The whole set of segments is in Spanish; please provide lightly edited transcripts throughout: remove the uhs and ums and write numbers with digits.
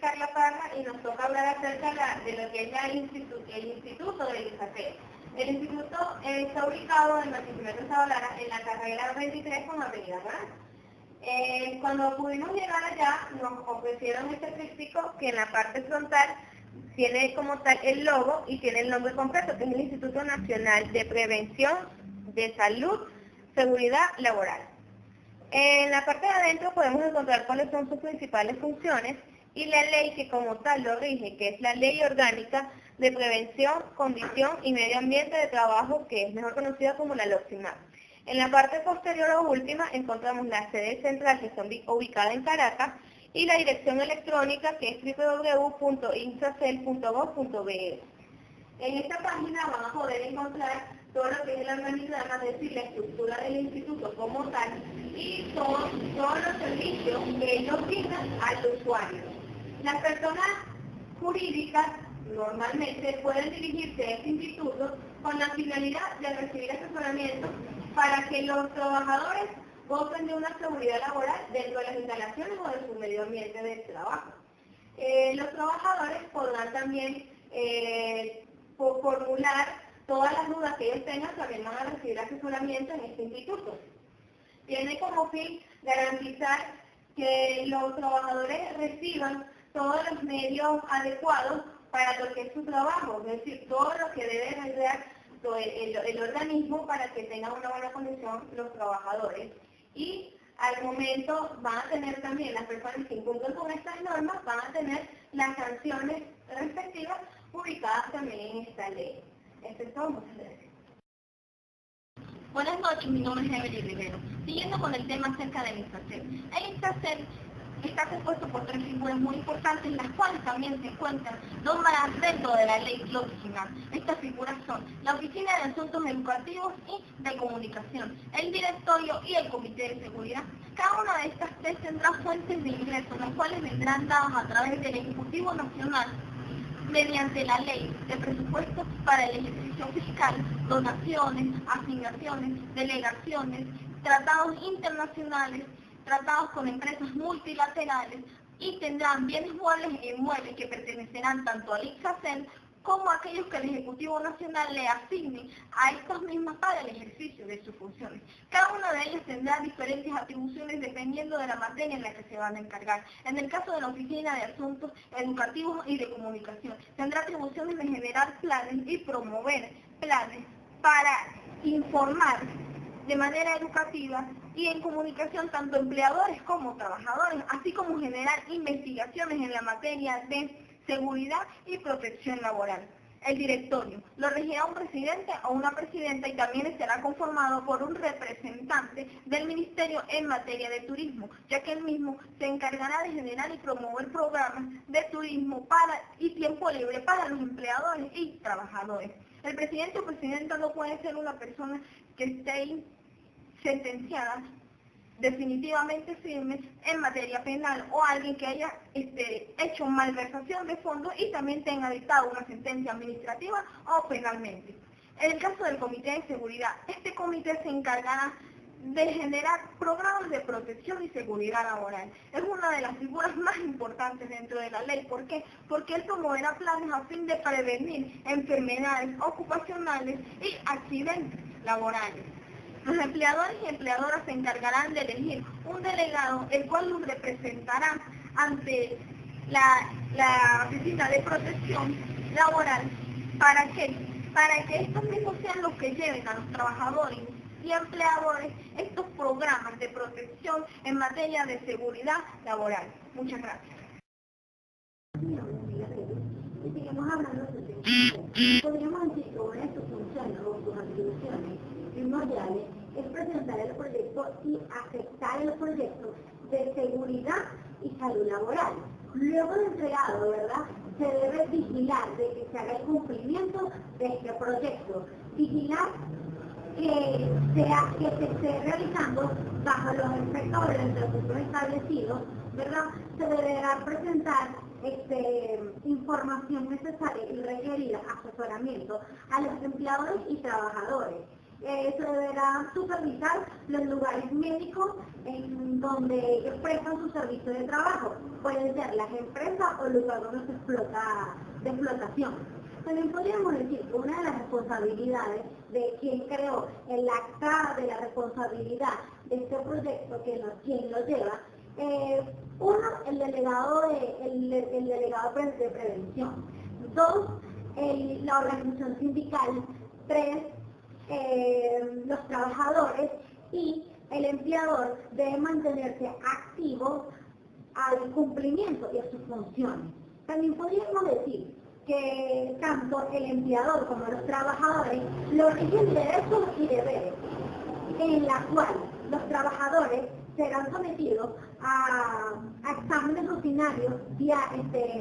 Carla Parra y nos toca hablar acerca de lo que es el instituto del ISACEL. El instituto está ubicado en Barquisimeto Lara, en la carrera 23 con Avenida Gran. Cuando pudimos llegar allá, nos ofrecieron este tríptico que en la parte frontal tiene como tal el logo y tiene el nombre completo, que es el Instituto Nacional de Prevención de Salud, Seguridad Laboral. En la parte de adentro podemos encontrar cuáles son sus principales funciones y la ley que como tal lo rige, que es la Ley Orgánica de Prevención, Condición y Medio Ambiente de Trabajo, que es mejor conocida como la LOCIMAP. En la parte posterior o última encontramos la sede central, que está ubicada en Caracas, y la dirección electrónica, que es www.insacel.gov.be. En esta página van a poder encontrar todo lo que es el organigrama, es decir, la estructura del instituto como tal, y todos los servicios que ellos brindan al usuario. Las personas jurídicas normalmente pueden dirigirse a este instituto con la finalidad de recibir asesoramiento para que los trabajadores gocen de una seguridad laboral dentro de las instalaciones o de su medio ambiente de trabajo. Los trabajadores podrán también formular todas las dudas que ellos tengan, también van a recibir asesoramiento en este instituto. Tiene como fin garantizar que los trabajadores reciban todos los medios adecuados para lo que es su trabajo, es decir, todo lo que debe realizar el organismo para que tengan una buena condición los trabajadores. Y al momento van a tener también, las personas que incumplen con estas normas, van a tener las sanciones respectivas ubicadas también en esta ley. Esto es todo, muchas gracias. Buenas noches, mi nombre es Evelyn Rivero. Siguiendo con el tema acerca del ISACEL. El ISACEL está compuesto por tres figuras muy importantes, las cuales también se encuentran nombradas dentro de la ley LOCIMAP. Estas figuras son la Oficina de Asuntos Educativos y de Comunicación, el Directorio y el Comité de Seguridad. Cada una de estas tres tendrá fuentes de ingresos, las cuales vendrán dadas a través del Ejecutivo Nacional mediante la ley de presupuestos para el ejercicio fiscal, donaciones, asignaciones, delegaciones, tratados internacionales, tratados con empresas multilaterales, y tendrán bienes muebles e inmuebles que pertenecerán tanto al ISACEL como a aquellos que el Ejecutivo Nacional le asigne a estas mismas para el ejercicio de sus funciones. Cada una de ellas tendrá diferentes atribuciones dependiendo de la materia en la que se van a encargar. En el caso de la Oficina de Asuntos Educativos y de Comunicación, tendrá atribuciones de generar planes y promover planes para informar de manera educativa, y en comunicación tanto empleadores como trabajadores, así como generar investigaciones en la materia de seguridad y protección laboral. El directorio lo regirá un presidente o una presidenta y también estará conformado por un representante del Ministerio en materia de turismo, ya que el mismo se encargará de generar y promover programas de turismo y tiempo libre para los empleadores y trabajadores. El presidente o presidenta no puede ser una persona que esté sentenciada definitivamente firme en materia penal o alguien que haya hecho malversación de fondos y también tenga dictado una sentencia administrativa o penalmente. En el caso del Comité de Seguridad, este comité se encargará de generar programas de protección y seguridad laboral. Es una de las figuras más importantes dentro de la ley. ¿Por qué? Porque él promoverá planes a fin de prevenir enfermedades ocupacionales y accidentes laborales. Los empleadores y empleadoras se encargarán de elegir un delegado, el cual los representará ante la Oficina de Protección Laboral. ¿Para qué? Para que estos mismos sean los que lleven a los trabajadores y empleadores estos programas de protección en materia de seguridad laboral. Muchas gracias. Seguimos hablando podríamos decir que una de sus funciones o sus atribuciones primordiales es presentar el proyecto y aceptar el proyecto de seguridad y salud laboral. Luego de entregado, ¿verdad?, se debe vigilar de que se haga el cumplimiento de este proyecto. Vigilar que se esté realizando bajo los efectos de los recursos establecidos, ¿verdad? Se deberá presentar información necesaria y requerida, asesoramiento a los empleadores y trabajadores. Se deberá supervisar los lugares médicos en donde prestan su servicio de trabajo. Pueden ser las empresas o lugares donde se explota de explotación. También podríamos decir que una de las responsabilidades de quien creó el acta de la responsabilidad de este proyecto, quien lo lleva, uno, el delegado de prevención. Dos, la organización sindical. Tres, los trabajadores, y el empleador debe mantenerse activo al cumplimiento y a sus funciones. También podríamos decir que tanto el empleador como los trabajadores lo rigen derechos y deberes, en la cual los trabajadores serán sometidos a exámenes rutinarios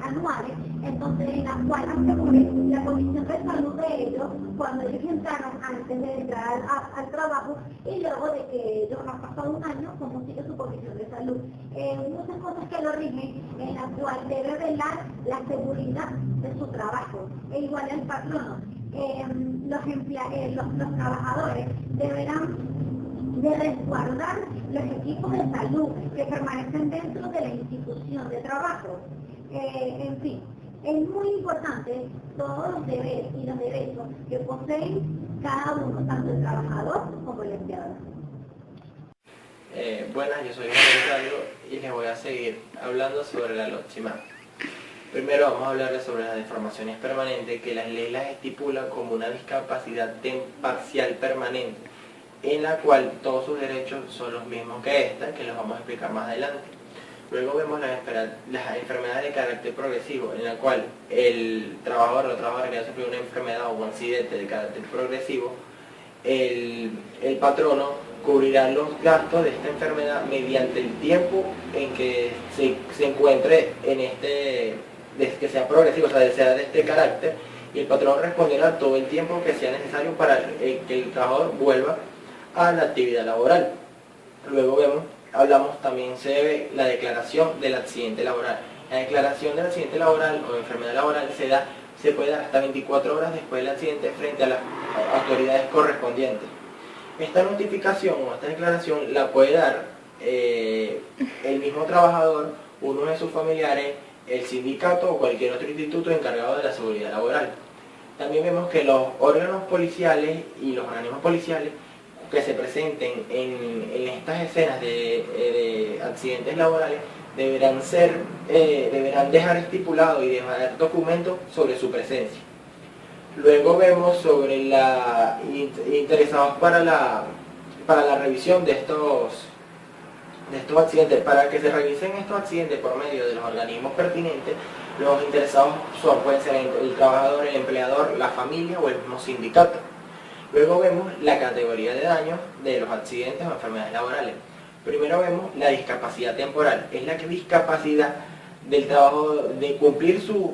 anuales, entonces en la cual asegure la condición de salud de ellos cuando ellos entraron antes de entrar al trabajo y luego de que ellos han pasado un año, cómo sigue su condición de salud. Muchas cosas que lo rigen, en la cual debe velar la seguridad de su trabajo. E igual el patrono, los trabajadores deberán de resguardar los equipos de salud que permanecen dentro de la institución de trabajo. En fin, es muy importante todos los deberes y los derechos que poseen cada uno, tanto el trabajador como el empleador. Buenas, yo soy Juan Rosario y les voy a seguir hablando sobre la LOTCIMAC. Primero vamos a hablarles sobre las deformaciones permanentes, que las leyes las estipulan como una discapacidad parcial permanente, en la cual todos sus derechos son los mismos que esta, que los vamos a explicar más adelante. Luego vemos las enfermedades de carácter progresivo, en la cual el trabajador o trabajadora que ha sufrido una enfermedad o un accidente de carácter progresivo, el patrono cubrirá los gastos de esta enfermedad mediante el tiempo en que se encuentre que sea progresivo, o sea, sea de este carácter, y el patrono responderá todo el tiempo que sea necesario para que el trabajador vuelva a la actividad laboral. Luego hablamos también se debe la declaración del accidente laboral. La declaración del accidente laboral o enfermedad laboral se puede dar hasta 24 horas después del accidente frente a las autoridades correspondientes. Esta notificación o esta declaración la puede dar el mismo trabajador, uno de sus familiares, el sindicato o cualquier otro instituto encargado de la seguridad laboral. También vemos que los órganos policiales y los organismos policiales que se presenten en estas escenas de accidentes laborales deberán dejar estipulado y dejar documentos sobre su presencia. Luego vemos sobre interesados para la revisión de estos accidentes. Para que se revisen estos accidentes por medio de los organismos pertinentes, los interesados pueden ser el trabajador, el empleador, la familia o el mismo sindicato. Luego vemos la categoría de daños de los accidentes o enfermedades laborales. Primero vemos la discapacidad temporal. Es la discapacidad del trabajo, de cumplir sus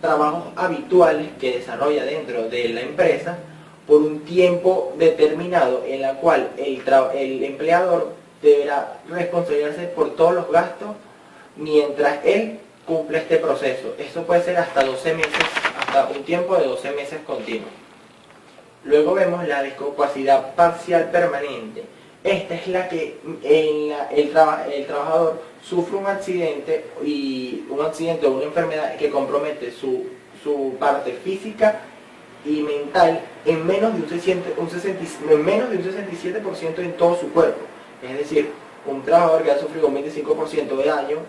trabajos habituales que desarrolla dentro de la empresa por un tiempo determinado, en la cual el empleador deberá responsabilizarse por todos los gastos mientras él cumple este proceso. Esto puede ser hasta 12 meses, hasta un tiempo de 12 meses continuos. Luego vemos la discapacidad parcial permanente. Esta es la que el trabajador sufre un accidente o una enfermedad que compromete su parte física y mental en menos de un 67% en todo su cuerpo. Es decir, un trabajador que ha sufrido un 25% de daño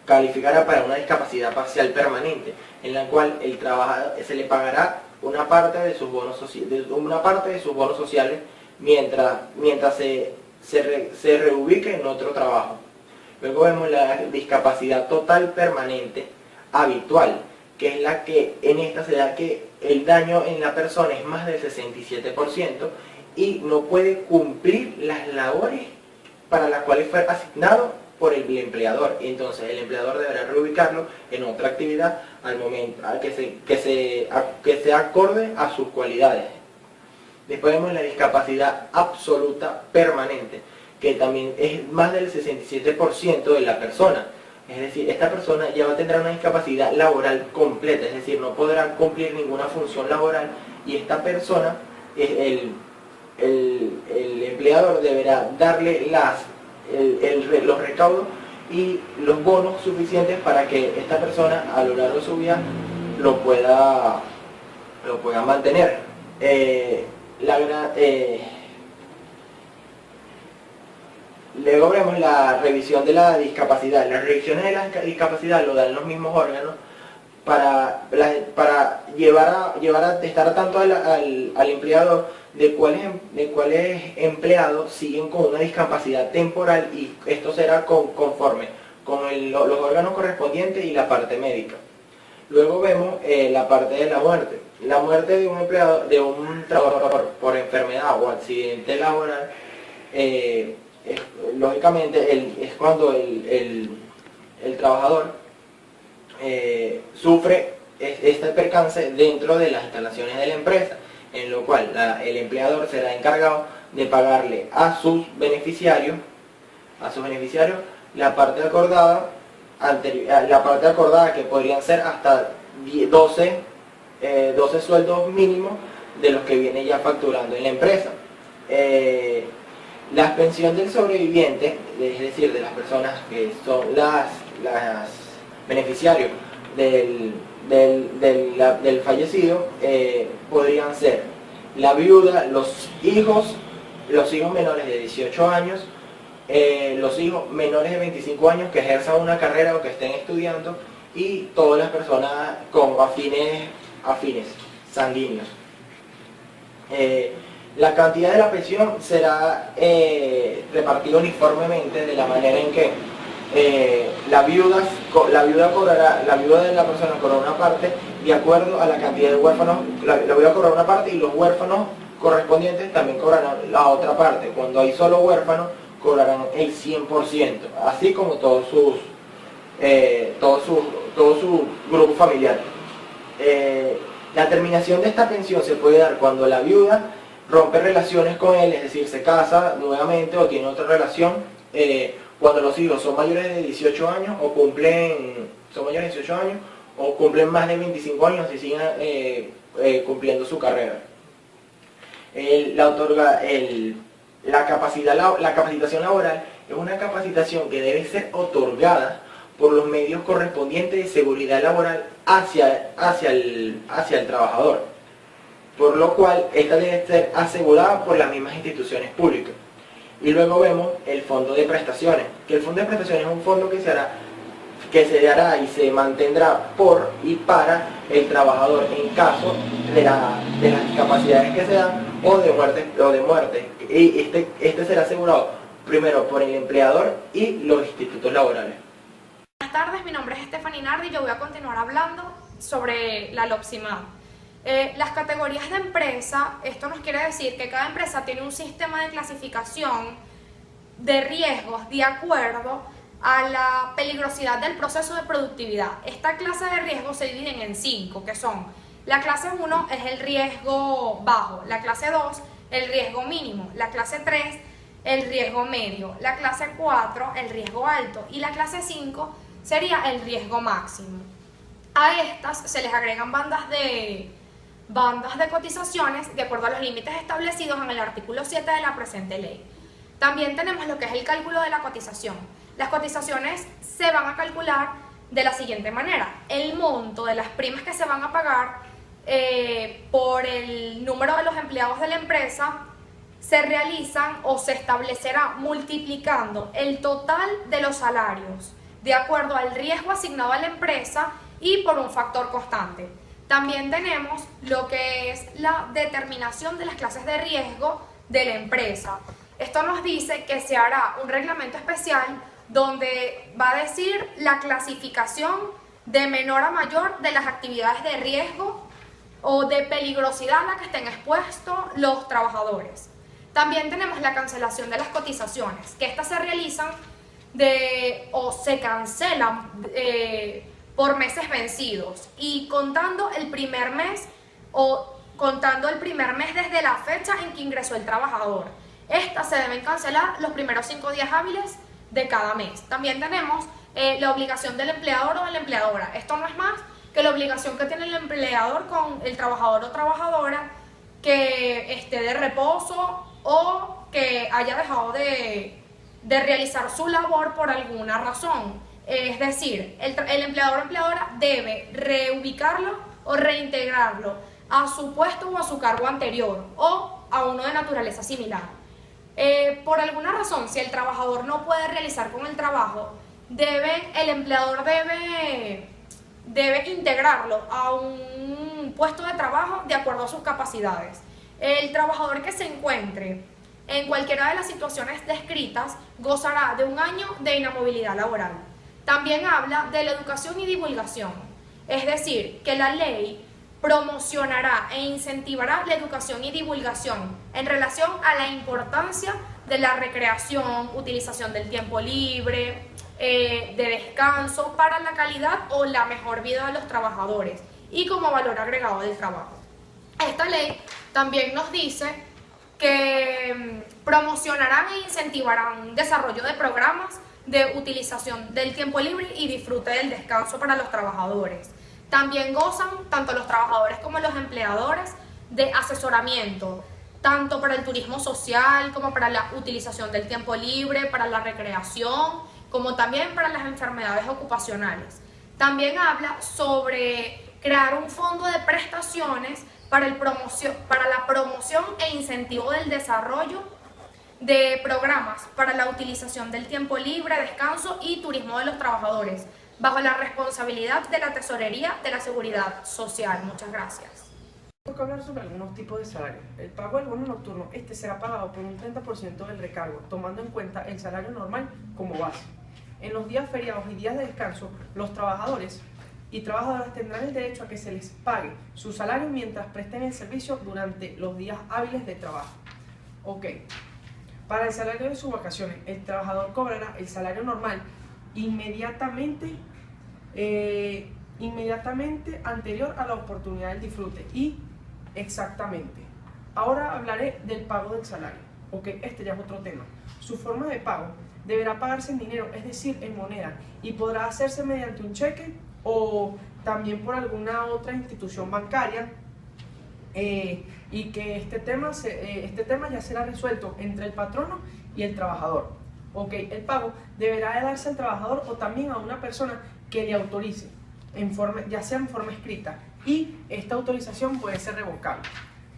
calificará para una discapacidad parcial permanente, en la cual el trabajador se le pagará una parte de sus bonos sociales mientras se reubique en otro trabajo. Luego vemos la discapacidad total permanente habitual, que es la que en esta se da que el daño en la persona es más del 67% y no puede cumplir las labores para las cuales fue asignado por el empleador. Entonces el empleador deberá reubicarlo en otra actividad al momento que sea acorde a sus cualidades. Después vemos la discapacidad absoluta permanente, que también es más del 67% de la persona. Es decir, esta persona ya va a tener una discapacidad laboral completa, es decir, no podrá cumplir ninguna función laboral, y esta persona el empleador deberá darle los recaudos y los bonos suficientes para que esta persona a lo largo de su vida lo pueda mantener. Luego vemos la revisión de la discapacidad. Las revisiones de la discapacidad lo dan los mismos órganos para llevar a testar tanto al empleador de cuáles empleados siguen con una discapacidad temporal, y esto será conforme con los órganos correspondientes y la parte médica. Luego vemos la parte de la muerte. La muerte de un empleado, de un trabajador por enfermedad o accidente laboral, lógicamente es cuando el trabajador sufre este percance dentro de las instalaciones de la empresa, en lo cual el empleador será encargado de pagarle a sus beneficiarios la parte acordada que podrían ser hasta 12 sueldos mínimos de los que viene ya facturando en la empresa. La pensión del sobreviviente, es decir, de las personas que son las beneficiarios del fallecido, podrían ser la viuda, los hijos menores de 18 años, los hijos menores de 25 años que ejerzan una carrera o que estén estudiando, y todas las personas con afines sanguíneos. La cantidad de la pensión será repartida uniformemente, de la manera en que la viuda de la persona cobrará una parte de acuerdo a la cantidad de huérfanos. La viuda cobrará una parte y los huérfanos correspondientes también cobrarán la otra parte. Cuando hay solo huérfanos, cobrarán el 100%, así como todo su grupo familiar. La terminación de esta pensión se puede dar cuando la viuda rompe relaciones con él, es decir, se casa nuevamente o tiene otra relación, cuando los hijos son mayores de 18 años o cumplen más de 25 años y siguen cumpliendo su carrera. La capacitación laboral es una capacitación que debe ser otorgada por los medios correspondientes de seguridad laboral hacia el trabajador, por lo cual esta debe ser asegurada por las mismas instituciones públicas. Y luego vemos el fondo de prestaciones, que el fondo de prestaciones es un fondo que se dará y se mantendrá por y para el trabajador en caso de las discapacidades que se dan o de muerte. Y este será asegurado primero por el empleador y los institutos laborales. Buenas tardes, mi nombre es Stephanie Nardi y yo voy a continuar hablando sobre la LOPSIMAD. Las categorías de empresa, esto nos quiere decir que cada empresa tiene un sistema de clasificación de riesgos de acuerdo a la peligrosidad del proceso de productividad. Esta clase de riesgos se dividen en 5, que son: la clase 1 es el riesgo bajo, la clase 2 el riesgo mínimo, la clase 3 el riesgo medio, la clase 4 el riesgo alto y la clase 5 sería el riesgo máximo. A estas se les agregan bandas de cotizaciones de acuerdo a los límites establecidos en el artículo 7 de la presente ley. También tenemos lo que es el cálculo de la cotización. Las cotizaciones se van a calcular de la siguiente manera: el monto de las primas que se van a pagar por el número de los empleados de la empresa se realizan o se establecerá multiplicando el total de los salarios de acuerdo al riesgo asignado a la empresa y por un factor constante. También tenemos lo que es la determinación de las clases de riesgo de la empresa. Esto nos dice que se hará un reglamento especial donde va a decir la clasificación de menor a mayor de las actividades de riesgo o de peligrosidad a la que estén expuestos los trabajadores. También tenemos la cancelación de las cotizaciones, que estas se realizan o se cancelan por meses vencidos y contando el primer mes desde la fecha en que ingresó el trabajador. Estas se deben cancelar los primeros 5 días hábiles de cada mes. También tenemos la obligación del empleador o de la empleadora. Esto no es más que la obligación que tiene el empleador con el trabajador o trabajadora que esté de reposo o que haya dejado de realizar su labor por alguna razón. Es decir, el empleador o empleadora debe reubicarlo o reintegrarlo a su puesto o a su cargo anterior o a uno de naturaleza similar. Por alguna razón, si el trabajador no puede realizar con el trabajo, el empleador debe integrarlo a un puesto de trabajo de acuerdo a sus capacidades. El trabajador que se encuentre en cualquiera de las situaciones descritas gozará de 1 año de inamovilidad laboral. También habla de la educación y divulgación, es decir, que la ley promocionará e incentivará la educación y divulgación en relación a la importancia de la recreación, utilización del tiempo libre, de descanso para la calidad o la mejor vida de los trabajadores y como valor agregado del trabajo. Esta ley también nos dice que promocionarán e incentivarán desarrollo de programas de utilización del tiempo libre y disfrute del descanso para los trabajadores. También gozan, tanto los trabajadores como los empleadores, de asesoramiento, tanto para el turismo social como para la utilización del tiempo libre, para la recreación, como también para las enfermedades ocupacionales. También habla sobre crear un fondo de prestaciones para la promoción e incentivo del desarrollo de programas para la utilización del tiempo libre, descanso y turismo de los trabajadores, bajo la responsabilidad de la Tesorería de la Seguridad Social. Muchas gracias. Tengo que hablar sobre algunos tipos de salario. El pago del bono nocturno, será pagado por un 30% del recargo, tomando en cuenta el salario normal como base. En los días feriados y días de descanso, los trabajadores y trabajadoras tendrán el derecho a que se les pague su salario mientras presten el servicio durante los días hábiles de trabajo. Ok. Para el salario de sus vacaciones, el trabajador cobrará el salario normal inmediatamente anterior a la oportunidad del disfrute y exactamente. Ahora hablaré del pago del salario. Ok, este ya es otro tema. Su forma de pago deberá pagarse en dinero, es decir, en moneda, y podrá hacerse mediante un cheque o también por alguna otra institución bancaria. Y que este tema ya será resuelto entre el patrono y el trabajador. Ok, el pago deberá de darse al trabajador o también a una persona que le autorice, ya sea en forma escrita, y esta autorización puede ser revocable.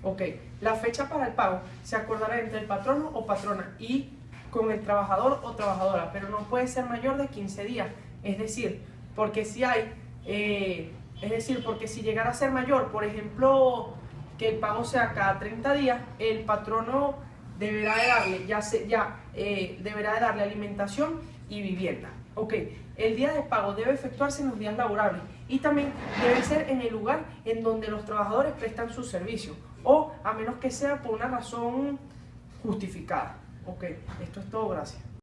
Ok, la fecha para el pago se acordará entre el patrono o patrona y con el trabajador o trabajadora, pero no puede ser mayor de 15 días, es decir, porque si llegara a ser mayor, por ejemplo, que el pago sea cada 30 días, el patrono deberá de darle alimentación y vivienda. Ok, el día de pago debe efectuarse en los días laborables y también debe ser en el lugar en donde los trabajadores prestan su servicio o a menos que sea por una razón justificada. Ok, esto es todo, gracias.